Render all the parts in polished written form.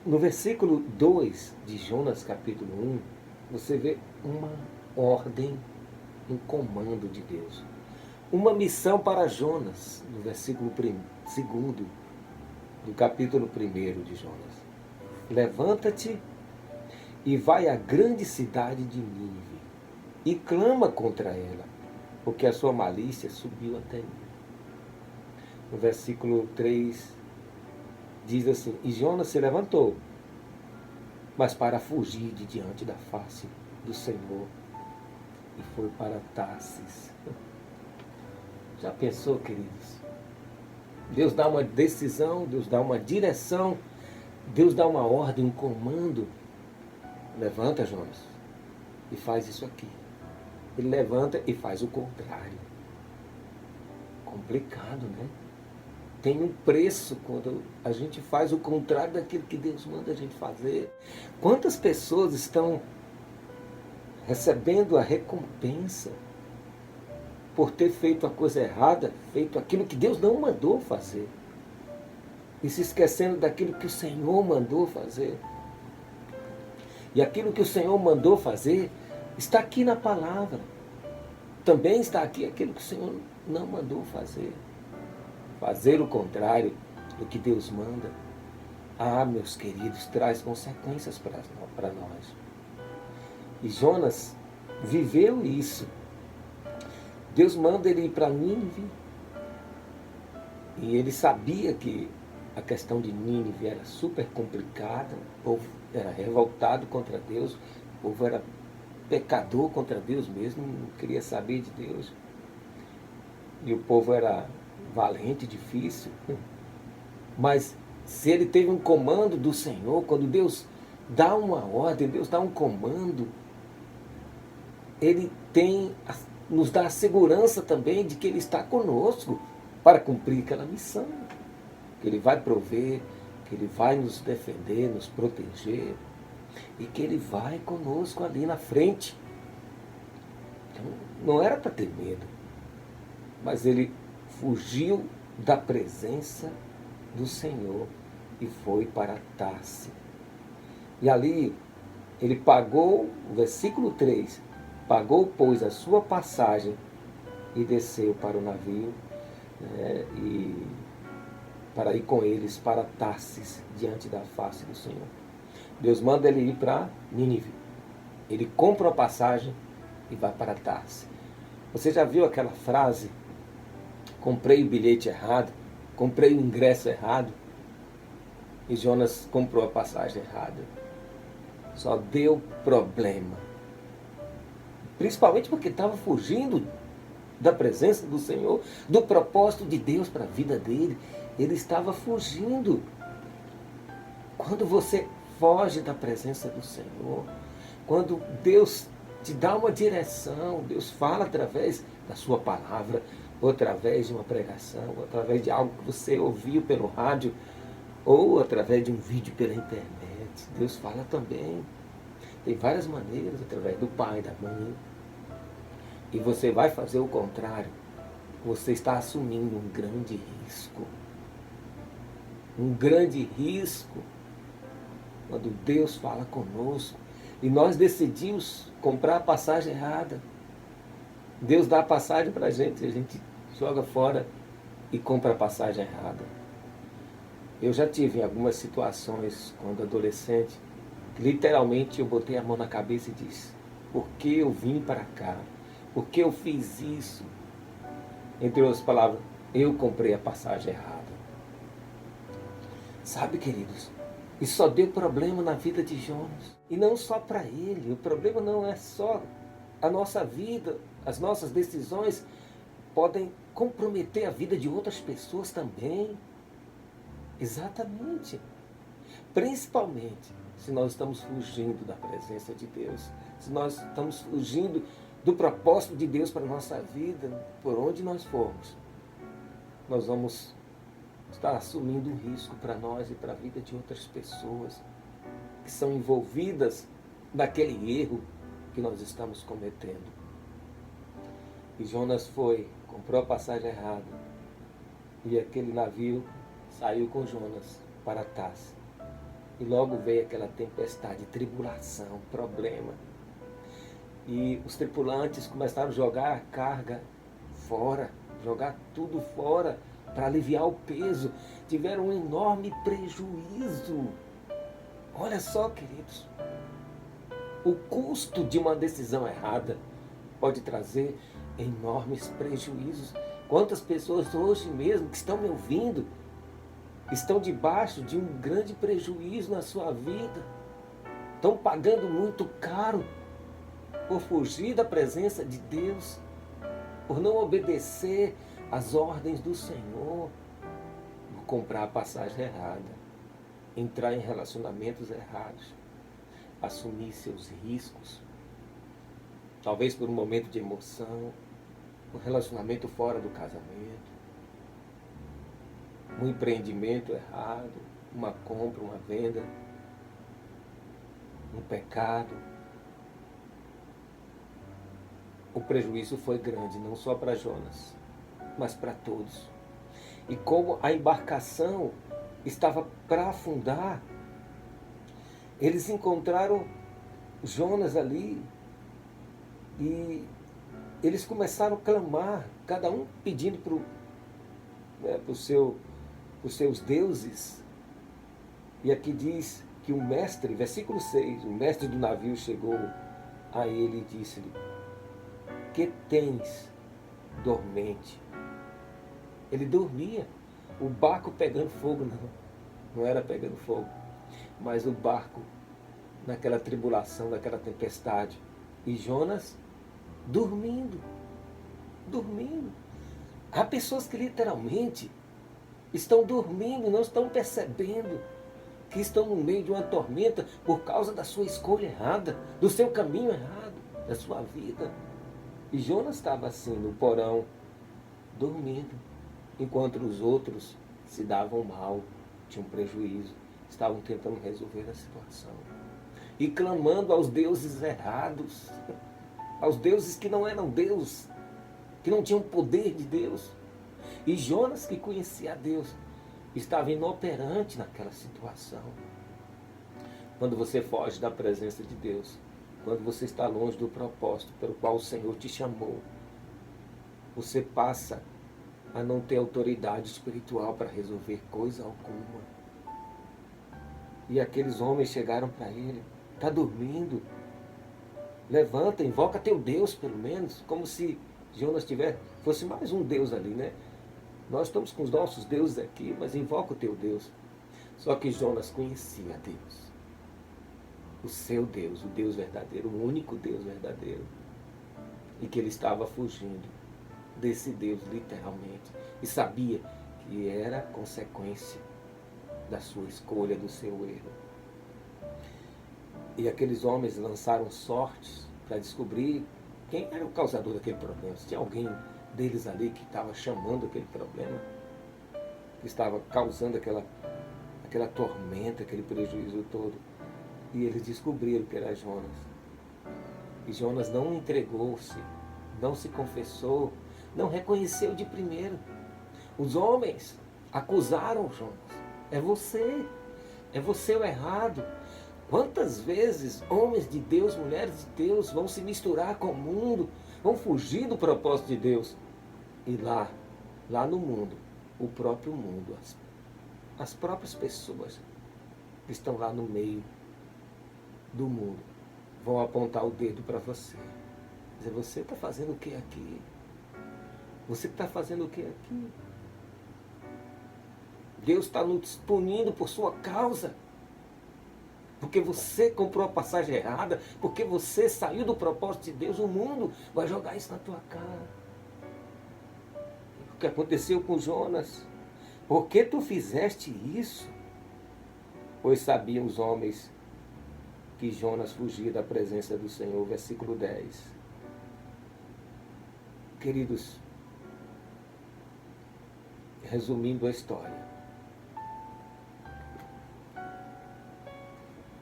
No versículo 2 de Jonas, capítulo 1, você vê uma ordem, um comando de Deus. Uma missão para Jonas, no versículo 2 do capítulo 1 de Jonas. Levanta-te e vai à grande cidade de Nínive e clama contra ela, porque a sua malícia subiu até mim. No versículo 3 diz assim: E Jonas se levantou, mas para fugir de diante da face do Senhor, e foi para Tarsis. Já pensou, queridos? Deus dá uma decisão, Deus dá uma direção, Deus dá uma ordem, um comando. Levanta, Jonas, e faz isso aqui. Ele levanta e faz o contrário. Complicado, né? Tem um preço quando a gente faz o contrário daquilo que Deus manda a gente fazer. Quantas pessoas estão recebendo a recompensa por ter feito a coisa errada, feito aquilo que Deus não mandou fazer, e se esquecendo daquilo que o Senhor mandou fazer. E aquilo que o Senhor mandou fazer está aqui na palavra. Também está aqui aquilo que o Senhor não mandou fazer. Fazer o contrário do que Deus manda, meus queridos, traz consequências para nós. E Jonas viveu isso. Deus manda ele ir para Nínive, e ele sabia que a questão de Nínive era super complicada, o povo era revoltado contra Deus, o povo era pecador contra Deus mesmo, não queria saber de Deus. E o povo era valente, difícil. Mas se ele teve um comando do Senhor, quando Deus dá uma ordem, Deus dá um comando, Ele nos dá a segurança também de que Ele está conosco para cumprir aquela missão. Que Ele vai prover, que Ele vai nos defender, nos proteger, e que Ele vai conosco ali na frente. Então, não era para ter medo, mas ele fugiu da presença do Senhor e foi para Tarse. E ali ele pagou, o versículo 3, pagou, pois, a sua passagem e desceu para o navio, né, e para ir com eles para Tarsis, diante da face do Senhor. Deus manda ele ir para Nínive. Ele compra a passagem e vai para Tarsis. Você já viu aquela frase: comprei o bilhete errado, comprei o ingresso errado? E Jonas comprou a passagem errada. Só deu problema. Principalmente porque estava fugindo da presença do Senhor, do propósito de Deus para a vida dele. Ele estava fugindo. Quando você foge da presença do Senhor, quando Deus te dá uma direção, Deus fala através da sua palavra, ou através de uma pregação, ou através de algo que você ouviu pelo rádio, ou através de um vídeo pela internet. Deus fala também. Tem várias maneiras, através do pai, da mãe. E você vai fazer o contrário, você está assumindo um grande risco. Um grande risco quando Deus fala conosco e nós decidimos comprar a passagem errada. Deus dá a passagem para a gente joga fora e compra a passagem errada. Eu já tive em algumas situações, quando adolescente, que literalmente eu botei a mão na cabeça e disse: por que eu vim para cá? Por que eu fiz isso? Entre outras palavras, eu comprei a passagem errada. Sabe, queridos, isso só deu problema na vida de Jonas. E não só para ele. O problema não é só a nossa vida, as nossas decisões podem comprometer a vida de outras pessoas também. Exatamente. Principalmente se nós estamos fugindo da presença de Deus, se nós estamos fugindo do propósito de Deus para a nossa vida, por onde nós formos, nós vamos estar assumindo um risco para nós e para a vida de outras pessoas que são envolvidas naquele erro que nós estamos cometendo. E Jonas comprou a passagem errada, e aquele navio saiu com Jonas para Tarsis. E logo veio aquela tempestade, tribulação, problema. E os tripulantes começaram a jogar a carga fora, jogar tudo fora para aliviar o peso. Tiveram um enorme prejuízo. Olha só, queridos, o custo de uma decisão errada pode trazer enormes prejuízos. Quantas pessoas hoje mesmo que estão me ouvindo estão debaixo de um grande prejuízo na sua vida, estão pagando muito caro por fugir da presença de Deus, por não obedecer às ordens do Senhor, por comprar a passagem errada, entrar em relacionamentos errados, assumir seus riscos, talvez por um momento de emoção, um relacionamento fora do casamento, um empreendimento errado, uma compra, uma venda, um pecado. O prejuízo foi grande, não só para Jonas, mas para todos. E como a embarcação estava para afundar, eles encontraram Jonas ali e eles começaram a clamar, cada um pedindo para os seus deuses. E aqui diz que o mestre, versículo 6, o mestre do navio chegou a ele e disse-lhe: que tens dormente? Ele dormia, o barco pegando fogo, não era pegando fogo, mas o barco naquela tribulação, naquela tempestade, e Jonas dormindo. Há pessoas que literalmente estão dormindo, não estão percebendo que estão no meio de uma tormenta por causa da sua escolha errada, do seu caminho errado, da sua vida. E Jonas estava assim no porão, dormindo, enquanto os outros se davam mal, tinham prejuízo, estavam tentando resolver a situação. E clamando aos deuses errados, aos deuses que não eram Deus, que não tinham poder de Deus. E Jonas, que conhecia a Deus, estava inoperante naquela situação. Quando você foge da presença de Deus, quando você está longe do propósito pelo qual o Senhor te chamou, você passa a não ter autoridade espiritual para resolver coisa alguma. E aqueles homens chegaram para ele: está dormindo? Levanta, invoca teu Deus pelo menos, como se Jonas fosse mais um Deus ali, né? Nós estamos com os nossos deuses aqui, mas invoca o teu Deus. Só que Jonas conhecia Deus, o seu Deus, o Deus verdadeiro, o único Deus verdadeiro, e que ele estava fugindo desse Deus literalmente, e sabia que era consequência da sua escolha, do seu erro. E aqueles homens lançaram sortes para descobrir quem era o causador daquele problema. Se tinha alguém deles ali que estava chamando aquele problema, que estava causando aquela tormenta, aquele prejuízo todo. E eles descobriram que era Jonas. E Jonas não entregou-se, não se confessou, não reconheceu de primeiro. Os homens acusaram Jonas: é você o errado. Quantas vezes homens de Deus, mulheres de Deus vão se misturar com o mundo, vão fugir do propósito de Deus. E lá no mundo, o próprio mundo, as próprias pessoas que estão lá no meio do mundo, vão apontar o dedo para você. Dizer: você está fazendo o que aqui? Você está fazendo o que aqui? Deus está nos punindo por sua causa. Porque você comprou a passagem errada, porque você saiu do propósito de Deus, o mundo vai jogar isso na tua cara. O que aconteceu com Jonas? Por que tu fizeste isso? Pois sabiam os homens que Jonas fugia da presença do Senhor. Versículo 10. Queridos, resumindo a história,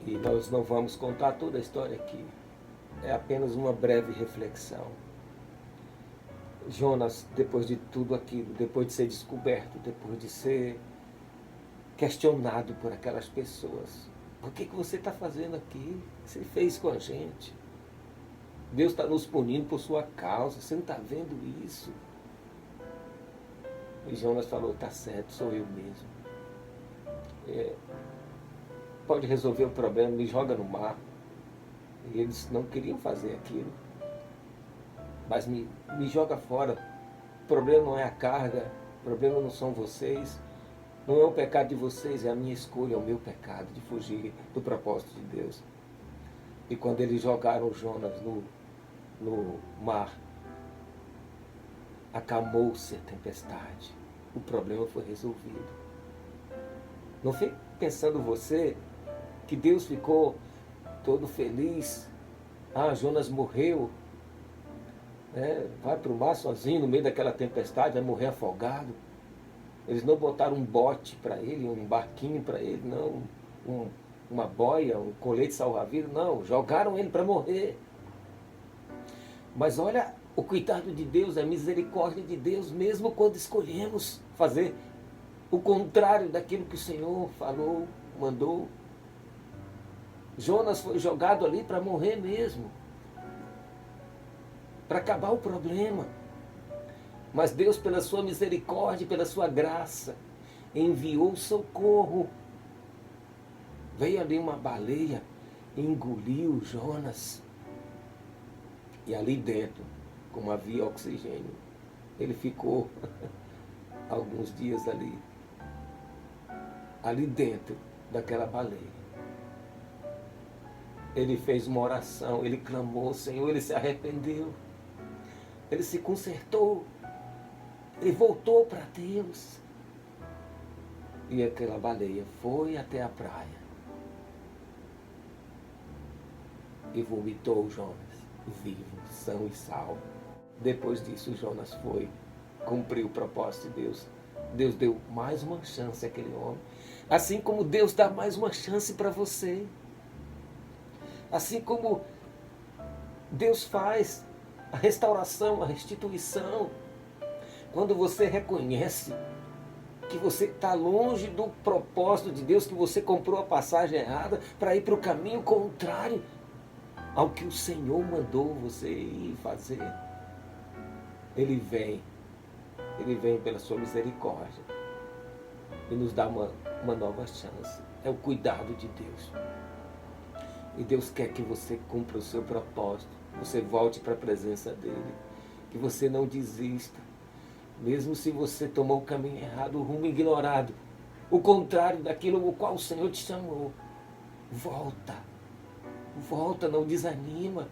e nós não vamos contar toda a história aqui, é apenas uma breve reflexão. Jonas, depois de tudo aquilo, depois de ser descoberto, depois de ser questionado por aquelas pessoas, O que você está fazendo aqui? O que você fez com a gente? Deus está nos punindo por sua causa. Você não está vendo isso? E Jonas falou, está certo, sou eu mesmo. Pode resolver o problema, me joga no mar. E eles não queriam fazer aquilo. Mas me joga fora. O problema não é a carga, o problema não são vocês. Não é o pecado de vocês, é a minha escolha, é o meu pecado de fugir do propósito de Deus. E quando eles jogaram Jonas no mar, acalmou-se a tempestade. O problema foi resolvido. Não fique pensando você que Deus ficou todo feliz. Ah, Jonas morreu. Vai para o mar sozinho no meio daquela tempestade, vai morrer afogado. Eles não botaram um bote para ele, um barquinho para ele, não, uma boia, um colete salva-vidas, não, jogaram ele para morrer. Mas olha o cuidado de Deus, a misericórdia de Deus, mesmo quando escolhemos fazer o contrário daquilo que o Senhor falou, mandou. Jonas foi jogado ali para morrer mesmo, para acabar o problema. Mas Deus, pela sua misericórdia, pela sua graça, enviou socorro. Veio ali uma baleia, engoliu Jonas. E ali dentro, como havia oxigênio, ele ficou alguns dias ali dentro daquela baleia. Ele fez uma oração, ele clamou ao Senhor, ele se arrependeu, ele se consertou, ele voltou para Deus. E aquela baleia foi até a praia e vomitou Jonas, vivo, são e salvo. Depois disso, Jonas foi cumprir o propósito de Deus. Deus deu mais uma chance àquele homem, assim como Deus dá mais uma chance para você. Assim como Deus faz a restauração, a restituição, quando você reconhece que você está longe do propósito de Deus, que você comprou a passagem errada para ir para o caminho contrário ao que o Senhor mandou você ir fazer. Ele vem pela sua misericórdia e nos dá uma nova chance. É o cuidado de Deus. E Deus quer que você cumpra o seu propósito, você volte para a presença dEle, que você não desista, mesmo se você tomou o caminho errado, o rumo ignorado, o contrário daquilo ao qual o Senhor te chamou. Volta, não desanima.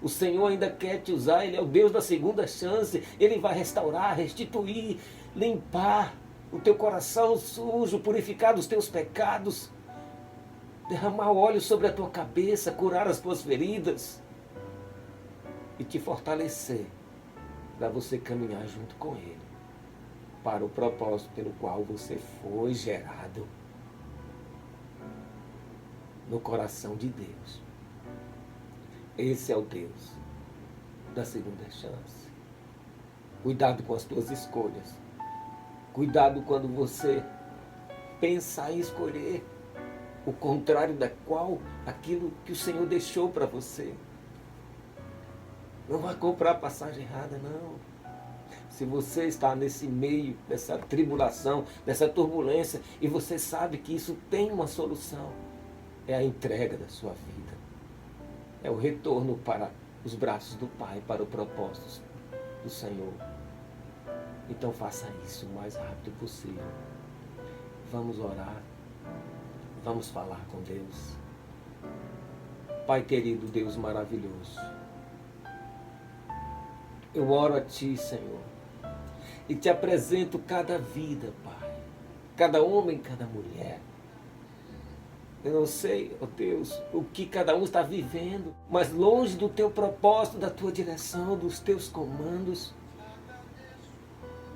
O Senhor ainda quer te usar, Ele é o Deus da segunda chance, Ele vai restaurar, restituir, limpar o teu coração sujo, purificar dos teus pecados, derramar óleo sobre a tua cabeça, curar as tuas feridas e te fortalecer para você caminhar junto com Ele para o propósito pelo qual você foi gerado no coração de Deus. Esse é o Deus da segunda chance. Cuidado com as tuas escolhas. Cuidado quando você pensar em escolher o contrário aquilo que o Senhor deixou para você. Não vai comprar a passagem errada, não. Se você está nesse meio dessa tribulação, dessa turbulência, e você sabe que isso tem uma solução, é a entrega da sua vida. É o retorno para os braços do Pai, para o propósito do Senhor. Então faça isso o mais rápido possível. Vamos orar. Vamos falar com Deus. Pai querido, Deus maravilhoso, eu oro a Ti, Senhor, e Te apresento cada vida, Pai, cada homem, cada mulher. Eu não sei, ó Deus, o que cada um está vivendo, mas longe do Teu propósito, da Tua direção, dos Teus comandos,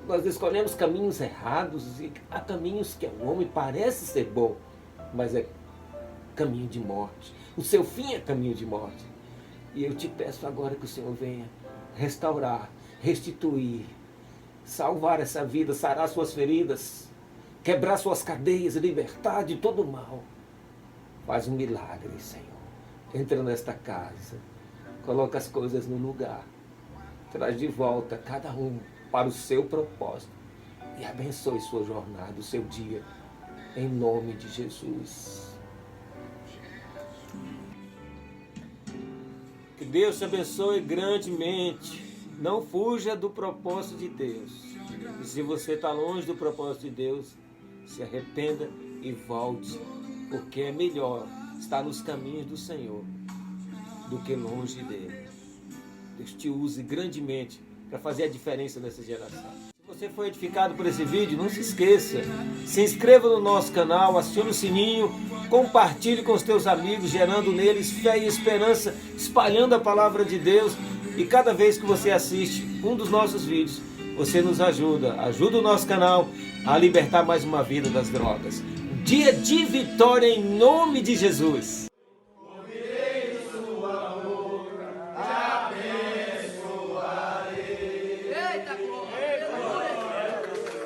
nós escolhemos caminhos errados, e há caminhos que ao homem parece ser bom, mas é caminho de morte. O seu fim é caminho de morte. E eu te peço agora que o Senhor venha restaurar, restituir, salvar essa vida, sarar suas feridas, quebrar suas cadeias, libertar de todo mal. Faz um milagre, Senhor. Entra nesta casa. Coloca as coisas no lugar. Traz de volta cada um para o seu propósito. E abençoe sua jornada, o seu dia. Em nome de Jesus. Que Deus te abençoe grandemente. Não fuja do propósito de Deus. E se você está longe do propósito de Deus, se arrependa e volte. Porque é melhor estar nos caminhos do Senhor do que longe dele. Deus te use grandemente para fazer a diferença nessa geração. Se você foi edificado por esse vídeo, não se esqueça. Se inscreva no nosso canal, acione o sininho, compartilhe com os teus amigos, gerando neles fé e esperança, espalhando a palavra de Deus. E cada vez que você assiste um dos nossos vídeos, você nos ajuda o nosso canal a libertar mais uma vida das drogas. Dia de vitória em nome de Jesus.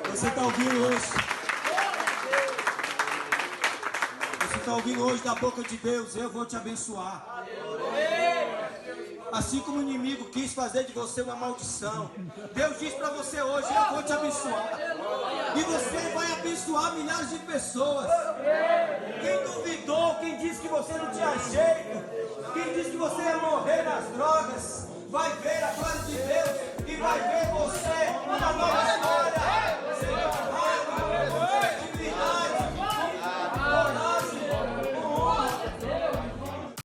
Você está ouvindo hoje? Você está ouvindo hoje da boca de Deus? Eu vou te abençoar. Assim como o inimigo quis fazer de você uma maldição, Deus diz para você hoje: eu vou te abençoar. E você vai abençoar milhares de pessoas. Quem duvidou, quem disse que você não tinha jeito, quem disse que você ia morrer nas drogas, vai ver a glória de Deus e vai ver você uma nova história.